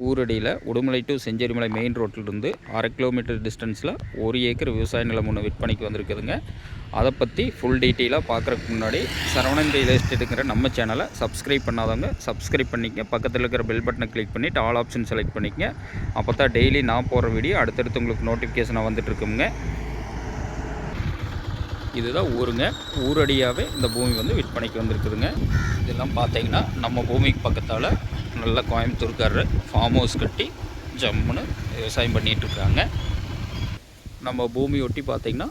ஊரடியில் Udumalai to Chenjerimalai main ரோட்டிலிருந்து 1/2 kilometre டிஸ்டன்ஸில் 1 acre விவசாய நிலம் ஒன்று விற்பனைக்கு வந்திருக்குதுங்க. அதை பற்றி ஃபுல் டீட்டெயிலாக பார்க்குறதுக்கு முன்னாடி சரவணன் ரியல் எஸ்டேட்டுங்கிற நம்ம சேனலை சப்ஸ்கிரைப் பண்ணாதவங்க சப்ஸ்கிரைப் பண்ணிக்க, பக்கத்தில் இருக்கிற பெல் பட்டனை கிளிக் பண்ணிவிட்டு ஆல் ஆப்ஷன் செலக்ட் பண்ணிக்கங்க. அப்போ தான் டெய்லி நான் போகிற வீடியோ அடுத்தடுத்து உங்களுக்கு நோட்டிஃபிகேஷனாக வந்துட்டுருக்குங்க. இதுதான் ஊருங்க. ஊரடியாகவே இந்த பூமி வந்து விற்பனைக்கு வந்திருக்குதுங்க. இதெல்லாம் பார்த்தீங்கன்னா நம்ம பூமிக்கு பக்கத்தால் நல்ல கோயம்புத்தூர்காரர் ஃபார்ம் ஹவுஸ் கட்டி ஜம்முன்னு விவசாயம் பண்ணிகிட்ருக்குறாங்க. நம்ம பூமி ஒட்டி பார்த்திங்கன்னா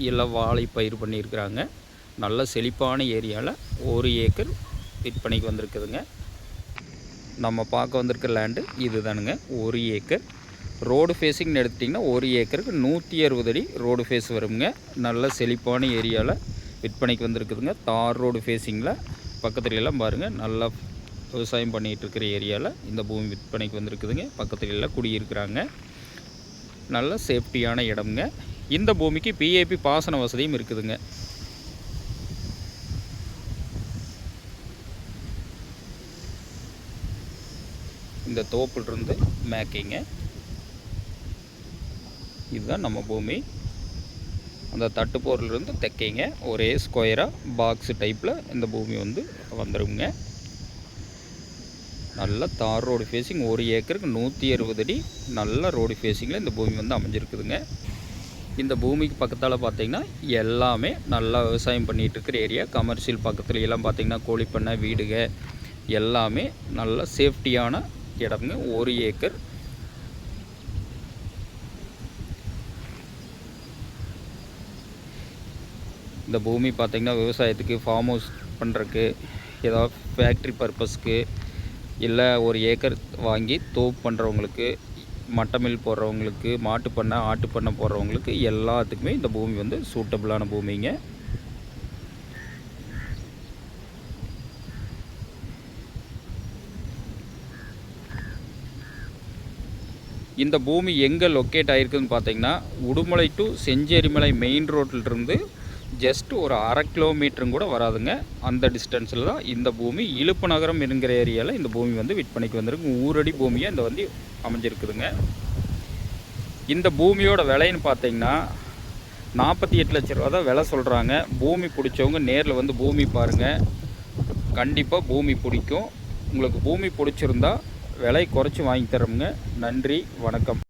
எல்லாம் வாழை பயிர் பண்ணியிருக்கிறாங்க. நல்ல செழிப்பான ஏரியாவில் 1 ஏக்கர் விற்பனைக்கு வந்திருக்குதுங்க. நம்ம பார்க்க வந்திருக்க லேண்டு இது தானுங்க, 1 ஏக்கர். ரோடு ஃபேஸிங்னு எடுத்துட்டிங்கன்னா 1 ஏக்கருக்கு 160 அடி ரோடு ஃபேஸ் வருங்க. நல்ல செழிப்பான ஏரியாவில் விற்பனைக்கு வந்திருக்குதுங்க. தார் ரோடு ஃபேஸிங்கில் பக்கத்துலலாம் பாருங்கள், நல்லா விவசாயம் பண்ணிகிட்டு இருக்கிற ஏரியாவில் இந்த பூமி விற்பனைக்கு வந்திருக்குதுங்க. பக்கத்துல எல்லாம் குடியிருக்கிறாங்க. நல்ல சேஃப்டியான இடம்ங்க. இந்த பூமிக்கு பிஏபி பாசன வசதியும் இருக்குதுங்க. இந்த தோப்புலிருந்து மேக்கிங்க, இதுதான் நம்ம பூமி. அந்த தட்டுப்போரிலிருந்து தெற்கைங்க ஒரே ஸ்கொயராக பாக்ஸ் டைப்பில் இந்த பூமி வந்து வந்துடுங்க. நல்ல தார் ரோடு ஃபேஸிங், 1 ஏக்கருக்கு 160 அடி நல்ல ரோடு ஃபேஸிங்கில் இந்த பூமி வந்து அமைஞ்சிருக்குதுங்க. இந்த பூமிக்கு பக்கத்தால் பார்த்திங்கன்னா எல்லாமே நல்லா விவசாயம் பண்ணிகிட்டு இருக்கிற ஏரியா. கமர்ஷியல் பக்கத்துல எல்லாம் பார்த்திங்கன்னா கோழிப்பண்ணை, வீடுக எல்லாமே நல்ல சேஃப்டியான இடம்ங்க. 1 ஏக்கர். இந்த பூமி பார்த்திங்கன்னா விவசாயத்துக்கு, ஃபார்ம் ஹவுஸ் பண்ணுறதுக்கு, ஏதாவது ஃபேக்ட்ரி பர்பஸ்க்கு, இல்லை 1 ஏக்கர் வாங்கி தோப்பு பண்ணுறவங்களுக்கு, மட்டை மில் போடுறவங்களுக்கு, மாட்டு பண்ணை, ஆட்டு பண்ணை போடுறவங்களுக்கு எல்லாத்துக்குமே இந்த பூமி வந்து சூட்டபிளான பூமிங்க. இந்த பூமி எங்கே லொக்கேட் ஆகிருக்குதுன்னு பார்த்தீங்கன்னா உடுமலை டு செஞ்சேரிமலை மெயின் ரோட்டிலிருந்து ஜஸ்ட் ஒரு 1/2 கிலோமீட்டரும் கூட வராதுங்க. அந்த டிஸ்டன்ஸில் தான் இந்த பூமி இழுப்பு நகரம் என்கிற ஏரியாவில் இந்த பூமி வந்து விற்பனைக்கு வந்திருக்கு. ஊரடி பூமியாக இந்த வந்து அமைஞ்சிருக்குதுங்க. இந்த பூமியோட விலைன்னு பார்த்தீங்கன்னா 48 லட்ச ரூபா தான் விலை சொல்கிறாங்க. பூமி பிடிச்சவங்க நேரில் வந்து பூமி பாருங்கள், கண்டிப்பாக பூமி பிடிக்கும். உங்களுக்கு பூமி பிடிச்சிருந்தா விலை குறைச்சி வாங்கி தரோங்க. நன்றி, வணக்கம்.